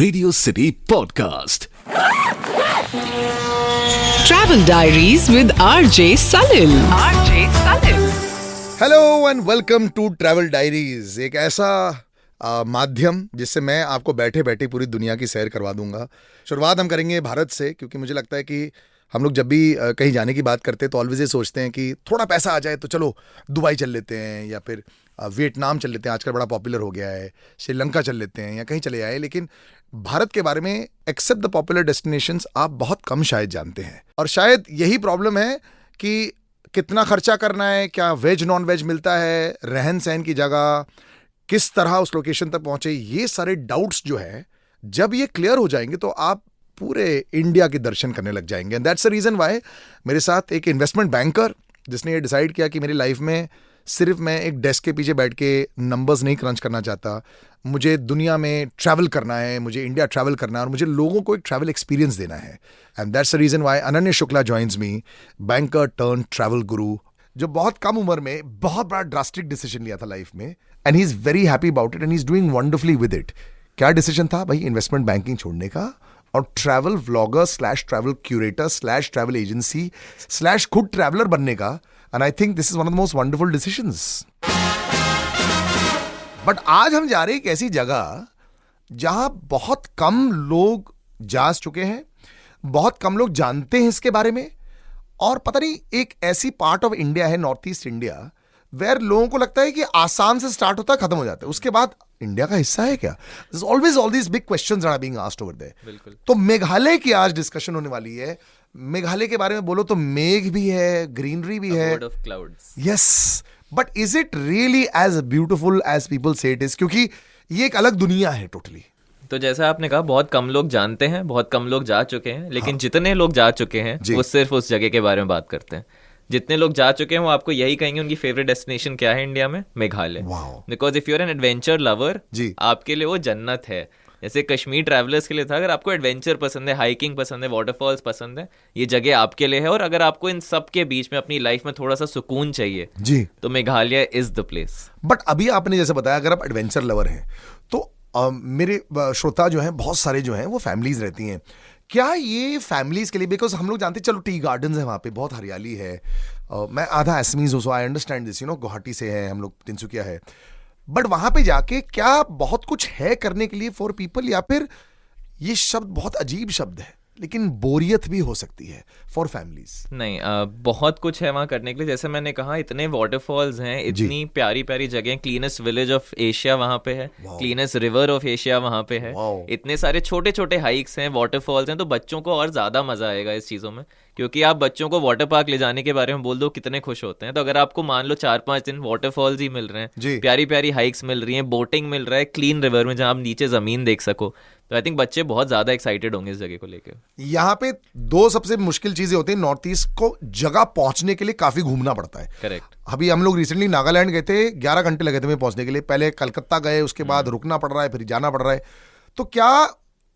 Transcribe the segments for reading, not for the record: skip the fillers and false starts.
Radio City podcast Travel Diaries with RJ Salil. RJ Salil. Hello and welcome to Travel Diaries, एक ऐसा माध्यम जिससे मैं आपको बैठे बैठे पूरी दुनिया की सैर करवा दूंगा। शुरुआत हम करेंगे भारत से, क्योंकि मुझे लगता है कि हम लोग जब भी कहीं जाने की बात करते हैं तो ऑलवेज ये सोचते हैं कि थोड़ा पैसा आ जाए तो चलो दुबई चल लेते हैं, या फिर वियतनाम चल लेते हैं, आजकल बड़ा पॉपुलर हो गया है, श्रीलंका चल लेते हैं या कहीं चले आए। लेकिन भारत के बारे में एक्सेप्ट द पॉपुलर डेस्टिनेशंस आप बहुत कम शायद जानते हैं, और शायद यही प्रॉब्लम है कि कितना खर्चा करना है, क्या वेज नॉन वेज मिलता है, रहन सहन की जगह, किस तरह उस लोकेशन तक पहुंचे, ये सारे डाउट्स जो है जब ये क्लियर हो जाएंगे तो आप पूरे इंडिया के दर्शन करने लग जाएंगे। And that's the reason why मेरे साथ एक इन्वेस्टमेंट बैंकर, जिसने ये डिसाइड किया कि मेरी लाइफ में सिर्फ मैं एक डेस्क के पीछे बैठ के नंबर्स नहीं क्रंच करना चाहता, मुझे दुनिया में ट्रैवल करना है, मुझे इंडिया ट्रैवल करना है और मुझे लोगों को एक ट्रैवल एक्सपीरियंस देना है। And that's the reason why Ananya Shukla joins me, banker turn travel guru, जो बहुत कम उम्र में बहुत बड़ा ड्रास्टिक डिसीजन लिया था लाइफ में, and he is very happy about it and he is doing wonderfully with it. क्या डिसीजन था भाई? इन्वेस्टमेंट बैंकिंग छोड़ने का और travel vlogger slash travel curator slash travel agency slash खुद ट्रैवलर बनने का। And I think this is one of the most wonderful decisions. But आज हम जा रहे हैं एक ऐसी जगह जहां बहुत कम लोग जा चुके हैं, बहुत कम लोग जानते हैं इसके बारे में, और पता नहीं एक ऐसी पार्ट ऑफ इंडिया है, नॉर्थ ईस्ट इंडिया, वेयर लोगों को लगता है कि आसाम से स्टार्ट होता है खत्म हो जाता है, उसके बाद इंडिया का हिस्सा है क्या? Always all these big questions are being asked over there. बिल्कुल। तो मेघालय की आज डिस्कशन होने वाली है। मेघालय के बारे में बोलो तो मेघ भी है, ग्रीनरी भी है, world of clouds. Yes, but is it really as beautiful as people say it is? क्योंकि ये एक अलग दुनिया है टोटली। तो जैसा आपने कहा, बहुत कम लोग जानते हैं, बहुत कम लोग जा चुके हैं, लेकिन जितने लोग जा चुके हैं वो सिर्फ उस जगह के बारे में बात करते हैं। जितने लोग जा चुके हैं वो आपको यही कहेंगे उनकी फेवरेट डेस्टिनेशन क्या है इंडिया में, Meghalaya. Because if you are an adventure lover, आपके लिए वो जन्नत है। जैसे कश्मीर ट्रैवलर्स के लिए था, अगर आपको एडवेंचर पसंद है, हाइकिंग पसंद है, वाटरफॉल्स पसंद है, ये जगह आपके लिए है। और अगर आपको इन सब के बीच में अपनी लाइफ में थोड़ा सा सुकून चाहिए जी, तो Meghalaya is the place. But अभी आपने जैसे बताया, अगर आप एडवेंचर लवर हैं तो मेरे श्रोता जो हैं बहुत सारे जो हैं वो फैमिलीज रहती हैं। क्या ये फैमिलीज के लिए, बिकॉज हम लोग जानते हैं चलो टी गार्डन्स है, वहाँ पे बहुत हरियाली है, मैं आधा असमीज हूँ, so I understand this, you know, Guwahati से है, हम लोग तिनसुकिया है, बट वहां पे जाके क्या बहुत कुछ है करने के लिए फॉर पीपल, या फिर ये शब्द बहुत अजीब शब्द है लेकिन बोरियत भी हो सकती है फॉर फैमिलीज? नहीं, बहुत कुछ है वहाँ करने के लिए। जैसे मैंने कहा, इतने वाटरफॉल्स हैं, इतनी प्यारी प्यारी जगह, क्लीनेस्ट विलेज ऑफ एशिया वहाँ पे है, क्लीनेस्ट रिवर ऑफ एशिया वहाँ पे है, इतने सारे छोटे छोटे हाइक्स हैं, वाटरफॉल्स हैं, तो बच्चों को और ज्यादा मजा आएगा इस चीजों में। क्योंकि आप बच्चों को वाटर पार्क ले जाने के बारे में बोल दो, कितने खुश होते हैं। तो अगर आपको मान लो 4-5 दिन वाटरफॉल्स ही मिल रहे हैं, प्यारी प्यारी हाइक्स मिल रही हैं, बोटिंग मिल रहा है क्लीन रिवर में जहां आप नीचे जमीन देख सको, तो आई थिंक बच्चे बहुत ज्यादा एक्साइटेड होंगे इस जगह को लेकर। यहाँ पे दो सबसे मुश्किल चीजें होती हैं, नॉर्थ ईस्ट को जगह पहुंचने के लिए काफी घूमना पड़ता है। करेक्ट। अभी हम लोग रिसेंटली नागालैंड गए थे, 11 घंटे लगे थे हमें पहुंचने के लिए। पहले कलकत्ता गए, उसके बाद रुकना पड़ रहा है, फिर जाना पड़ रहा है। तो क्या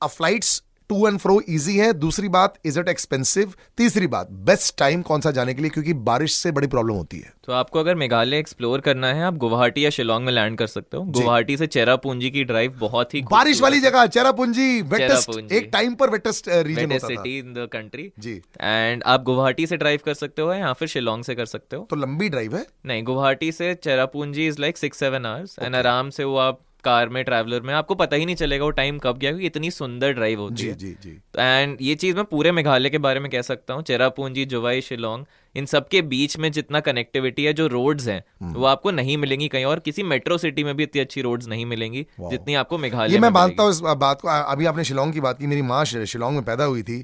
flights to and fro easy है? दूसरी बात, इज इट एक्सपेंसिव? तीसरी बात, बेस्ट टाइम कौन सा जाने के लिए, क्योंकि बारिश से बड़ी प्रॉब्लम होती है। तो आपको अगर मेघालय एक्सप्लोर करना है, आप गुवाहाटी या शिलोंग में लैंड कर सकते हो। गुवाहाटी से चेरापूंजी की ड्राइव बहुत ही बारिश वाली जगह, चेरापूंजी वेटेस्ट, एक टाइम पर वेटेस्ट रीजन होता था, सिटी इन द कंट्री जी। एंड आप गुवाहाटी से ड्राइव कर सकते हो या फिर शिलोंग से कर सकते हो। तो लंबी ड्राइव है? नहीं, गुवाहाटी से Cherrapunji is like 6-7 hours and आराम से वो आप कार में, ट्रैवलर में, आपको पता ही नहीं चलेगा वो टाइम कब गया, क्योंकि इतनी सुंदर ड्राइव होती है। जी जी। एंड ये चीज मैं पूरे मेघालय के बारे में कह सकता हूँ। चेरापूंजी, जुवाई, शिलोंग, इन सब के बीच में जितना कनेक्टिविटी है, जो रोड्स हैं, वो आपको नहीं मिलेंगी कहीं और। किसी मेट्रो सिटी में भी इतनी अच्छी रोड्स नहीं मिलेंगी जितनी आपको मेघालय में। मैं मानता हूँ इस बात को। अभी आपने शिलोंग की बात की, मेरी माँ शिलोंग में पैदा हुई थी,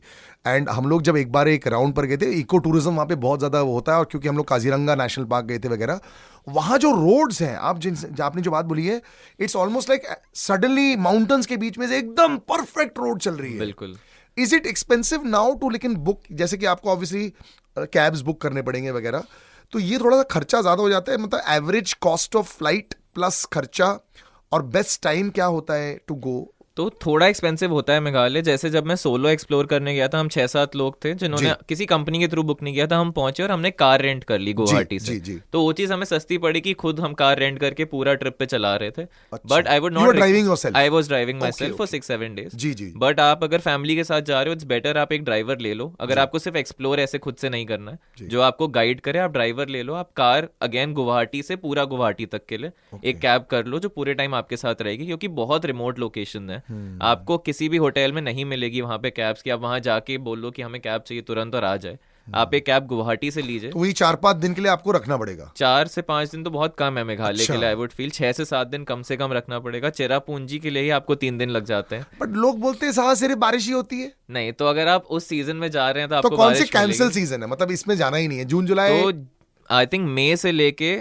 एंड हम लोग जब एक बार एक राउंड पर गए थे, इको टूरिज्म वहाँ पे बहुत ज्यादा होता है, और क्योंकि हम लोग काजीरंगा नेशनल पार्क गए थे वगैरह, वहां जो रोड्स हैं, आपने जो बात बोली है, it's almost like suddenly mountains के बीच में से एकदम परफेक्ट रोड चल रही है। बिल्कुल। Is it expensive now to, लेकिन बुक, जैसे कि आपको ऑब्वियसली कैब्स बुक करने पड़ेंगे वगैरह, तो ये थोड़ा सा खर्चा ज्यादा हो जाता है? मतलब average cost of flight plus खर्चा और बेस्ट टाइम क्या होता है टू गो? तो थोड़ा एक्सपेंसिव होता है मेघालय। जैसे जब मैं सोलो एक्सप्लोर करने गया था, हम 6-7 लोग थे जिन्होंने किसी कंपनी के थ्रू बुक नहीं किया था। हम पहुंचे और हमने कार रेंट कर ली गुवाहाटी से। तो वो चीज हमें सस्ती पड़ी कि खुद हम कार रेंट करके पूरा ट्रिप पे चला रहे थे। But I would not I was driving my self for 6-7 days. But आप अगर फैमिली के साथ जा रहे हो, इट्स बेटर आप एक ड्राइवर ले लो। अगर आपको सिर्फ एक्सप्लोर ऐसे खुद से नहीं करना है, जो आपको गाइड करे, आप ड्राइवर ले लो। आप कार अगेन गुवाहाटी से पूरा गुवाहाटी तक के लिए एक कैब कर लो जो पूरे टाइम आपके साथ रहेगी, क्योंकि बहुत रिमोट लोकेशन है। आपको किसी भी होटल में नहीं मिलेगी वहां पे कैब्स की आप वहां जाके बोलो कि हमें कैब चाहिए तुरंत और आ जाए। आप एक कैब गुवाहाटी से लीजिए, तो वही 4-5 दिन के लिए आपको रखना पड़ेगा। 4 से 5 दिन तो बहुत कम है मेघालय के लिए। आई वुड फील 6 से 7 दिन कम से कम रखना पड़ेगा। चेरापूंजी के लिए ही आपको 3 दिन लग जाते हैं। बट लोग बोलते हैं सारा सिर्फ बारिश ही होती है। नहीं, तो अगर आप उस सीजन में जा रहे हैं तो आपको कौन से बारिश कैंसिल मिलेगी। सीजन है, मतलब इसमें जाना ही नहीं है, जून जुलाई? तो आई थिंक मई से लेके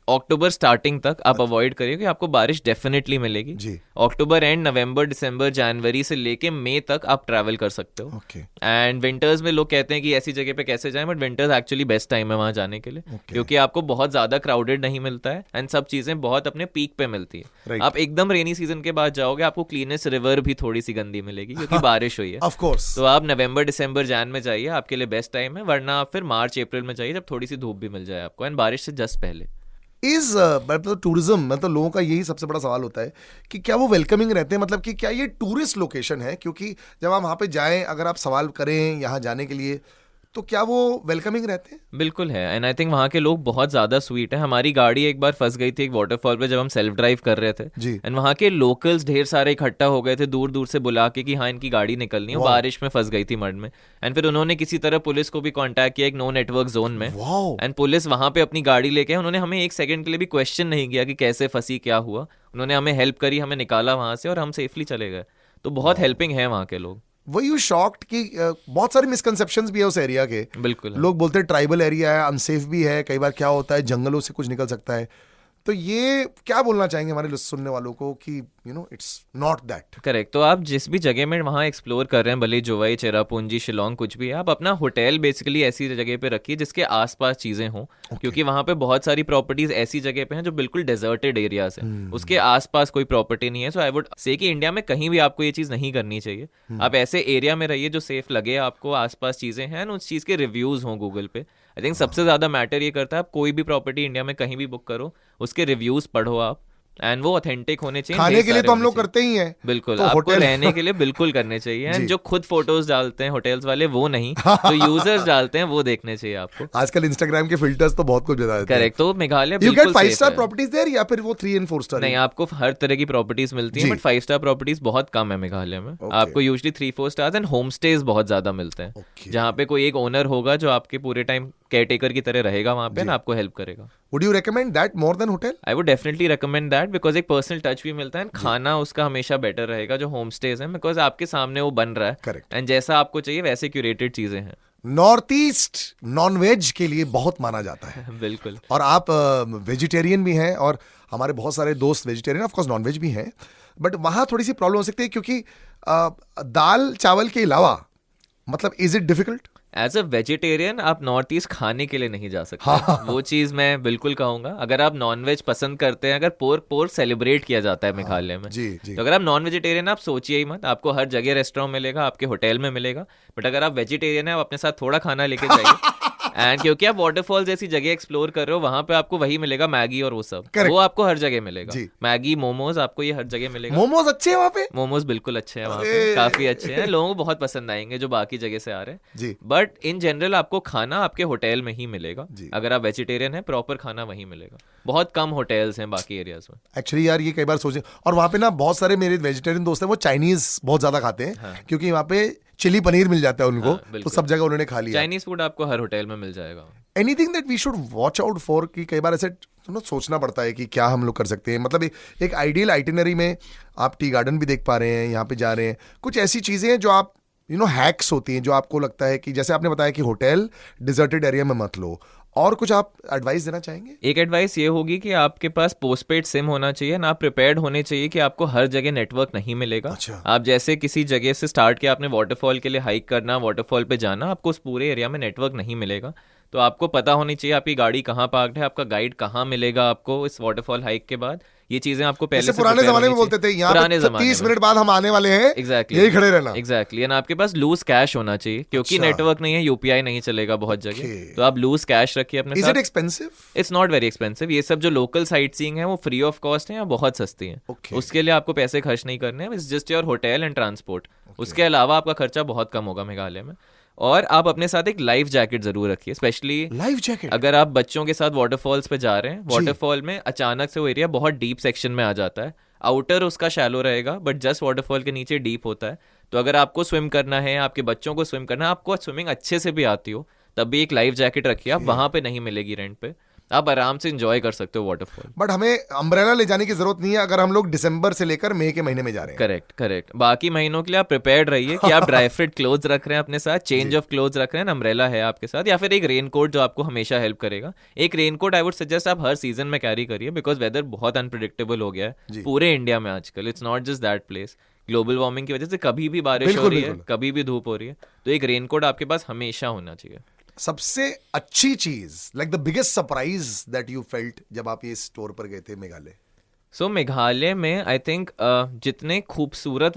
अक्टूबर स्टार्टिंग तक आप अवॉइड करिए कि आपको बारिश डेफिनेटली मिलेगी जी। अक्टूबर एंड, नवंबर, दिसंबर, जनवरी से लेके मई तक आप ट्रैवल कर सकते हो। एंड विंटर्स में लोग कहते हैं कि ऐसी जगह पे कैसे जाएं, but winters actually best time है वहां जाने के लिए, क्योंकि आपको बहुत ज्यादा क्राउडेड नहीं मिलता है एंड सब चीजें बहुत अपने पीक पे मिलती है। आप एकदम रेनी सीजन के बाद जाओगे, आपको क्लीनेस्ट रिवर भी थोड़ी सी गंदी मिलेगी क्योंकि बारिश हुई है। Of course. तो आप नवंबर, दिसंबर, जैन में जाइए, आपके लिए बेस्ट टाइम है। वरना आप फिर मार्च, अप्रैल में जाइए जब थोड़ी सी धूप भी मिल जाए आपको, एंड बारिश से जस्ट पहले। मतलब टूरिज्म, मतलब लोगों का यही सबसे बड़ा सवाल होता है कि क्या वो वेलकमिंग रहते हैं, मतलब कि क्या ये टूरिस्ट लोकेशन है? क्योंकि जब आप वहाँ पे जाएं, अगर आप सवाल करें यहाँ जाने के लिए, तो क्या वो वेलकमिंग रहते हैं? बिल्कुल है, एंड आई थिंक वहाँ के लोग बहुत ज्यादा स्वीट है। हमारी गाड़ी एक बार फंस गई थी एक वाटरफॉल पे जब हम सेल्फ ड्राइव कर रहे थे, एंड वहाँ के लोकल्स ढेर सारे इकट्ठा हो गए थे दूर दूर से बुला के कि हाँ इनकी गाड़ी निकलनी है। बारिश में फंस गई थी मड में, एंड फिर उन्होंने किसी तरह पुलिस को भी कॉन्टैक्ट किया एक नो नेटवर्क जोन में, एंड पुलिस वहां पे अपनी गाड़ी लेके, उन्होंने हमें एक सेकंड के लिए भी क्वेश्चन नहीं किया कि कैसे फंसी, क्या हुआ। उन्होंने हमें हेल्प करी, हमें निकाला वहां से और हम सेफली चले गए। तो बहुत हेल्पिंग है वहाँ के लोग। वही यू शॉक्ड कि बहुत सारे मिसकंसेप्शंस भी है उस एरिया के। बिल्कुल, लोग बोलते हैं ट्राइबल एरिया है, अनसेफ भी है, कई बार क्या होता है जंगलों से कुछ निकल सकता है। तो ये क्या बोलना चाहेंगे हमारे सुनने वालों को कि इट्स नॉट दैट करेक्ट। तो आप जिस भी जगह में वहाँ एक्सप्लोर कर रहे हैं, भले जोवाई, चेरापूंजी, शिलोंग, कुछ भी, आप अपना होटल बेसिकली ऐसी जगह पे रखिए जिसके आसपास चीजें हों, क्योंकि वहाँ पे बहुत सारी प्रॉपर्टीज ऐसी जगह पे हैं जो बिल्कुल डेजर्टेड एरियाज है, उसके आसपास कोई प्रॉपर्टी नहीं है। सो आई वुड से कि इंडिया में कहीं भी आपको ये चीज नहीं करनी चाहिए। आप ऐसे एरिया में रहिए जो सेफ लगे आपको, आसपास चीजें हैं, उस चीज के रिव्यूज हों गूगल पे। आई थिंक सबसे ज्यादा मैटर ये करता है, आप कोई भी प्रॉपर्टी इंडिया में कहीं भी बुक करो, उसके रिव्यूज पढ़ो आप, एंड वो ऑथेंटिक होने चाहिए। खाने के लिए तो हम लोग करते ही हैं, बिल्कुल, तो आपको रहने के लिए बिल्कुल करने चाहिए। एंड जो खुद फोटोज डालते हैं होटल्स वाले वो नहीं, जो यूजर्स डालते हैं वो देखने चाहिए आपको। आजकल इंस्टाग्राम के फिल्टर्स तो बहुत कुछ बता देते हैं। करेक्ट। तो मेघालय बिल्कुल 5 स्टार प्रॉपर्टीज देयर या फिर वो 3 और 4 स्टार? नहीं, आपको हर तरह की प्रॉपर्टीज मिलती है, बट 5 स्टार प्रॉपर्टीज बहुत कम है मेघालय में। आपको usually 3-4 stars and home stage बहुत ज्यादा मिलते हैं, जहाँ पे कोई एक ओनर होगा जो आपके पूरे टाइम केयरटेकर की तरह रहेगा वहाँ पे, आपको हेल्प करेगा। Would you recommend that more than hotel? I would definitely recommend that because एक पर्सनल टच भी मिलता है, खाना उसका हमेशा बेटर रहेगा जो होम स्टेज है, बिकॉज आपके सामने वो बन रहा है। करेक्ट। एंड जैसा आपको चाहिए वैसे क्यूरेटेड चीजें हैं। नॉर्थ ईस्ट नॉन वेज के लिए बहुत माना जाता है। बिल्कुल। और आप वेजिटेरियन भी हैं, और हमारे बहुत सारे दोस्त vegetarian, of course non veg भी हैं, बट वहाँ थोड़ी सी प्रॉब्लम हो सकती है क्योंकि दाल चावल के अलावा, मतलब is it difficult? As a vegetarian आप नॉर्थ ईस्ट खाने के लिए नहीं जा सकते। वो चीज मैं बिल्कुल कहूंगा। अगर आप नॉन वेज पसंद करते हैं, अगर पोर्क सेलिब्रेट किया जाता है मेघालय में, तो अगर आप नॉन वेजिटेरियन, आप सोचिए ही मत, आपको हर जगह रेस्टोरेंट मिलेगा, आपके होटल में मिलेगा। बट अगर आप वेजिटेरियन है, आप अपने साथ थोड़ा खाना लेके जाइए। एंड क्योंकि आप वाटरफॉल जैसी जगह एक्सप्लोर कर रहे हो, वहां पे आपको वही मिलेगा, मैगी और वो सब। वो आपको हर जगह मिलेगा, मैगी, मोमोज, आपको ये हर जगह मिलेगा। मोमोज अच्छे हैं वहाँ पे? मोमोज बिल्कुल अच्छे हैं वहाँ पे, काफी अच्छे हैं, लोगों को बहुत पसंद आएंगे जो बाकी जगह से आ रहे हैं। बट इन जनरल आपको खाना आपके होटल में ही मिलेगा। अगर आप वेजिटेरियन है, प्रॉपर खाना वही मिलेगा। बहुत कम होटल्स हैं बाकी एरियाज में। एक्चुअली यार ये कई बार सोचे, और वहाँ पे ना बहुत सारे मेरे वेजिटेरियन दोस्त हैं, वो चाइनीज बहुत ज्यादा खाते हैं, क्योंकि वहाँ पे चिली पनीर मिल जाता है उनको, तो सब जगह उन्होंने खा लिया। चाइनीज फूड आपको हर होटल में मिल जाएगा। Anything that we should watch out for, कि कई बार ऐसे सोचना पड़ता है कि क्या हम लोग कर सकते हैं, मतलब एक आइडियल आइटिनरी में आप टी गार्डन भी देख पा रहे हैं, यहाँ पे जा रहे हैं, कुछ ऐसी चीजें हैं जो आप हैक्स होती हैं जो आपको लगता है कि, जैसे आपने बताया कि होटल डिजर्टेड एरिया में मत लो, और कुछ आप एडवाइस देना चाहेंगे? एक एडवाइस ये होगी कि आपके पास पोस्टपेड सिम होना चाहिए ना, आप प्रिपेयर्ड होने चाहिए कि आपको हर जगह नेटवर्क नहीं मिलेगा। अच्छा। आप जैसे किसी जगह से स्टार्ट किया, आपने वाटरफॉल के लिए हाइक करना, वाटरफॉल पे जाना, आपको उस पूरे एरिया में नेटवर्क नहीं मिलेगा। तो आपको पता होनी चाहिए आपकी गाड़ी कहाँ पार्क्ड है, आपका गाइड कहाँ मिलेगा आपको इस वाटरफॉल हाइक के बाद, ये चीजें आपको पहले जैसे से पुराने prepare जमाने में होनी बोलते थे चाहिए। यहाँ पुराने पे जमाने 30 में। मिनट बाद हम आने वाले हैं, एग्जैक्टली यही खड़े रहना। एग्जैक्टली एंड आपके पास लूज कैश होना चाहिए, क्योंकि अच्छा। नेटवर्क नहीं है, यूपीआई नहीं चलेगा बहुत जगह, तो आप लूज कैश रखिए अपने इज साथ। It expensive? It's not very expensive. ये सब जो लोकल साइट सीइंग है वो फ्री ऑफ कॉस्ट है या बहुत सस्ती है। Okay. उसके लिए आपको पैसे खर्च नहीं करने हैं, it's just your hotel and transport. उसके अलावा आपका खर्चा बहुत कम होगा मेघालय में। और आप अपने साथ एक लाइफ जैकेट जरूर रखिए, स्पेशली लाइफ जैकेट? अगर आप बच्चों के साथ वाटरफॉल्स पे जा रहे हैं, वाटरफॉल में अचानक से वो एरिया बहुत डीप सेक्शन में आ जाता है, आउटर उसका शैलो रहेगा बट जस्ट वाटरफॉल के नीचे डीप होता है। तो अगर आपको स्विम करना है, आपके बच्चों को स्विम करना है, आपको स्विमिंग अच्छे से भी आती हो, तब भी एक लाइफ जैकेट रखिए आप। वहां पे नहीं मिलेगी रेंट पे, आप आराम से एंजॉय कर सकते हो वाटरफॉल। बट हमें अम्ब्रेला ले जाने की जरूरत नहीं है अगर हम लोग दिसंबर से लेकर मई के महीने में जा रहे हैं। Correct correct. बाकी महीनों के लिए आप प्रिपेयर्ड रहिए कि आप ड्राई फिट क्लोथ्स रख रहे हैं अपने साथ, चेंज ऑफ क्लोथ्स रख रहे हैं, अम्ब्रेला है आपके साथ, या फिर एक रेनकोट जो आपको हमेशा हेल्प करेगा। एक रेनकोट आई वुड सजेस्ट आप हर सीजन में कैरी करिए, बिकॉज वेदर बहुत अनप्रिडिक्टेबल हो गया है पूरे इंडिया में आजकल। It's not just that place, global warming की वजह से कभी भी बारिश हो रही है, कभी भी धूप हो रही है, तो एक रेनकोट आपके पास हमेशा होना चाहिए। सबसे अच्छी चीज, like the biggest surprise that you felt जब आप ये स्टोर पर गए थे मेघालय? सो मेघालय में आई थिंक जितने खूबसूरत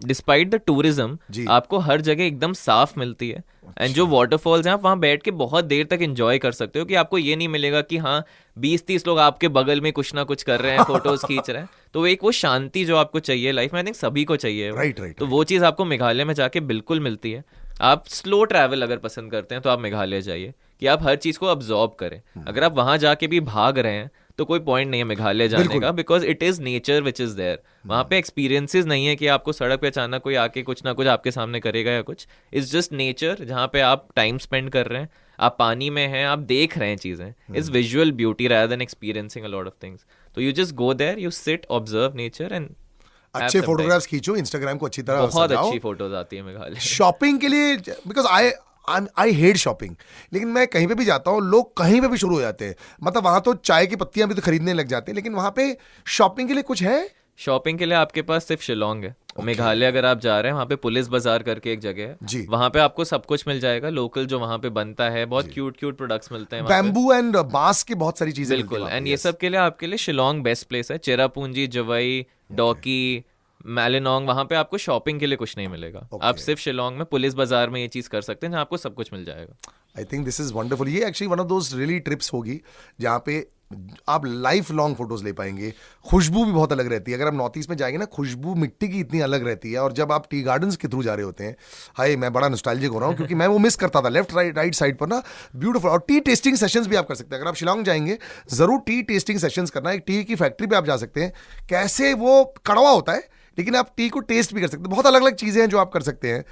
डिस्पाइट द टूरिज्म आपको हर जगह एकदम साफ मिलती है। एंड जो वाटरफॉल्स हैं आप वहां बैठ के बहुत देर तक एंजॉय कर सकते हो, कि आपको ये नहीं मिलेगा कि हाँ 20-30 लोग आपके बगल में कुछ ना कुछ कर रहे हैं, फोटोज खींच रहे हैं। तो एक वो शांति जो आपको चाहिए लाइफ में, आई थिंक सभी को चाहिए। राइट। तो वो चीज़ आपको मेघालय में जाके बिल्कुल मिलती है। आप स्लो ट्रैवल अगर पसंद करते हैं तो आप मेघालय जाइए, कि आप हर चीज़ को अब्जॉर्ब करें। अगर आप वहां जाके भी भाग रहे हैं तो कोई पॉइंट नहीं है मेघालय जाने का, because it is nature which is there. वहां पे एक्सपीरियंसेस नहीं है कि आपको सड़क पे अचानक कोई आके कुछ ना कुछ आपके सामने करेगा या कुछ। इट्स जस्ट नेचर जहाँ पे आप टाइम स्पेंड कर रहे हैं, आप पानी में हैं, आप देख रहे हैं चीजें। It's visual beauty rather than experiencing a lot of things. तो you just go there, you sit, observe nature and अच्छे फोटोग्राफ्स खींचो, इंस्टाग्राम को अच्छी तरह बहुत सजाओ। अच्छी फोटोज आती है मेघालय। शॉपिंग के लिए, बिकॉज आई हेट शॉपिंग, लेकिन मैं कहीं पे भी जाता हूँ लोग कहीं पे भी शुरू हो जाते हैं। मतलब वहां तो चाय की पत्तियां भी तो खरीदने लग जाते हैं, लेकिन वहां पे शॉपिंग के लिए कुछ है? शॉपिंग के लिए आपके पास सिर्फ शिलोंग है। मेघालय अगर आप जा रहे हैं, वहाँ पे पुलिस बाजार करके एक जगह है, वहाँ पे आपको सब कुछ मिल जाएगा लोकल जो वहाँ पे बनता है। बहुत क्यूट क्यूट प्रोडक्ट्स मिलते हैं, बैम्बू एंड बांस की बहुत सारी चीजें। बिल्कुल। एंड ये सब के लिए आपके लिए शिलोंग बेस्ट प्लेस है। चेरापूंजी, जवाई, डॉकी, मैलिनोंग, वहां पे आपको शॉपिंग के लिए कुछ नहीं मिलेगा। आप सिर्फ शिलोंग में पुलिस बाजार में ये चीज कर सकते हैं जहाँ आपको सब कुछ मिल जाएगा। I think this is wonderful. ये actually one of those really trips होगी जहाँ पे आप लाइफ लॉन्ग फोटोज ले पाएंगे। खुशबू भी बहुत अलग रहती है। अगर आप नॉर्थ ईस्ट में जाएंगे ना, खुशबू मिट्टी की इतनी अलग रहती है। और जब आप टी गार्डन्स के थ्रू जा रहे होते हैं, हाय मैं बड़ा नॉस्टैल्जिक हो रहा हूँ क्योंकि मैं वो मिस करता था। लेफ्ट राइट साइड पर ना ब्यूटीफुल। और टी टेस्टिंग सेशंस भी आप कर सकते हैं। अगर आप शिलोंग जाएंगे जरूर टी टेस्टिंग सेशंस करना। एक टी की फैक्ट्री पे आप जा सकते हैं, कैसे वो कड़वा होता है लेकिन आप टी को टेस्ट भी कर सकते हैं। बहुत अलग अलग चीजें हैं जो आप कर सकते हैं।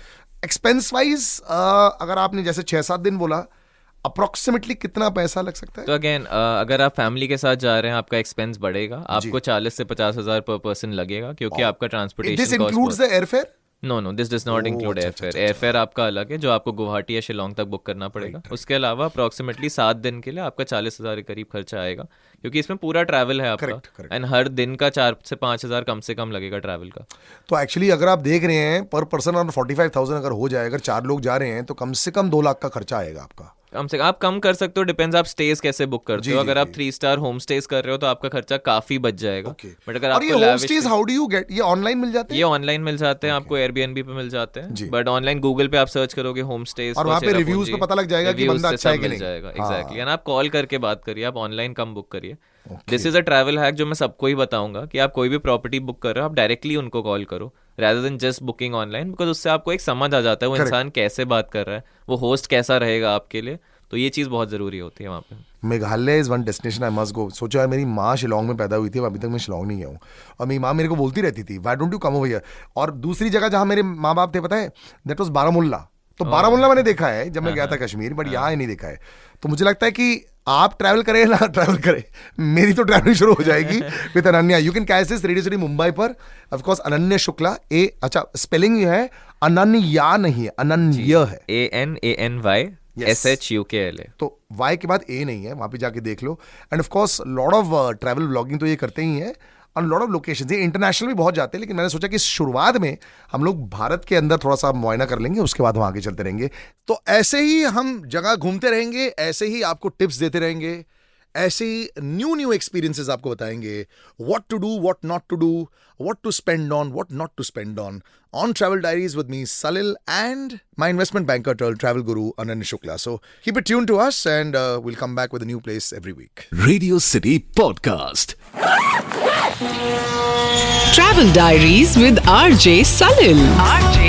एक्सपेंस वाइज अगर आपने जैसे 6-7 दिन बोला, अप्रोक्सीमेटली कितना पैसा लग सकता है? तो अगेन अगर आप फैमिली के साथ जा रहे हैं आपका एक्सपेंस बढ़ेगा। आपको 40 से 50 हजार पर पर्सन लगेगा, क्योंकि आपका transportation this includes the airfare? No this does not include airfare. Airfare आपका अलग है जो आपको गुवाहाटी या शिलोंग तक बुक करना पड़ेगा। उसके अलावा अप्रोक्सीमेटली 7 दिन के लिए आपका 40 हजार के करीब खर्चा आएगा, क्योंकि इसमें पूरा ट्रैवल है आपका। एंड हर दिन का 4 से 5 हजार कम से कम लगेगा ट्रैवल का। तो एक्चुअली अगर आप देख रहे हैं पर पर्सन और 45,000 अगर हो जाए, अगर 4 लोग जा रहे हैं तो कम से कम 2 लाख का खर्चा आएगा आपका। कम से कम आप कम कर सकते हो, डिपेंड्स आप स्टेज कैसे बुक करते हो। अगर आप 3 स्टार होम स्टेज कर रहे हो तो आपका खर्चा काफी बच जाएगा। बट अगर और ये home stage how do you get? ये ऑनलाइन मिल जाते हैं? ये ऑनलाइन मिल जाते हैं, आपको एयरबीएनबी पे मिल जाते हैं। बट ऑनलाइन गूगल पे आप सर्च करोगे होम स्टेज, और वहाँ पे रिव्यूज पे पता लग जाएगा कि बंदा अच्छा है कि नहीं। एग्जैक्टली। एंड आप कॉल करके बात करिए, आप ऑनलाइन कम बुक करिए। This is a travel hack जो मैं सबको ही बताऊंगा कि आप कोई भी प्रॉपर्टी बुक कर रहे हो, आप डायरेक्टली उनको कॉल करो rather than just booking online, because उससे आपको एक समझ आ जाता है वो इंसान कैसे बात कर रहा है, वो होस्ट कैसा रहेगा आपके लिए। तो ये चीज़ बहुत ज़रूरी होती है वहाँ पे। Meghalaya is one destination I must go. सोचो यार, मेरी माँ शिलोंग में पैदा हुई थी, अभी तक मैं शिलोंग नहीं गया हूँ। और मेरी माँ मेरे को बोलती रहती थी, why don't you come over here. और दूसरी जगह जहाँ मेरे माँ बाप थे पता है, दैट वाज बारामुल्ला। तो बारामुल्ला मैंने देखा है जब मैं गया था कश्मीर, बट यहाँ नहीं देखा है। तो मुझे लगता है कि आप ट्रैवल करें ना ट्रैवल करें, मेरी तो ट्रैवलिंग शुरू हो जाएगी with Ananya. You can catch this Radio City Mumbai पर। ऑफ कोर्स अनन्या शुक्ला, अच्छा स्पेलिंग ये है अनन्या नहीं है, अनन्या है, ANANYSHUKLA। तो वाई के बाद ए नहीं है, वहां पे जाके देख लो। And of course lot of travel vlogging तो ये करते ही हैं, और लॉट ऑफ लोकेशंस, ये इंटरनेशनल भी बहुत जाते हैं। लेकिन मैंने सोचा कि शुरुआत में हम लोग भारत के अंदर थोड़ा सा मुआयना कर लेंगे, उसके बाद वहां आगे चलते रहेंगे। तो ऐसे ही हम जगह घूमते रहेंगे, ऐसे ही आपको टिप्स देते रहेंगे, ऐसे न्यू एक्सपीरियंसेस आपको बताएंगे, what to do, what not to do, what to spend on, what not to spend on Travel Diaries with me, Salil, and my investment banker, travel guru, Ananya Shukla. So keep it tuned to us, and we'll come back with a new place every week. Radio City Podcast. Travel Diaries with RJ Salil. RJ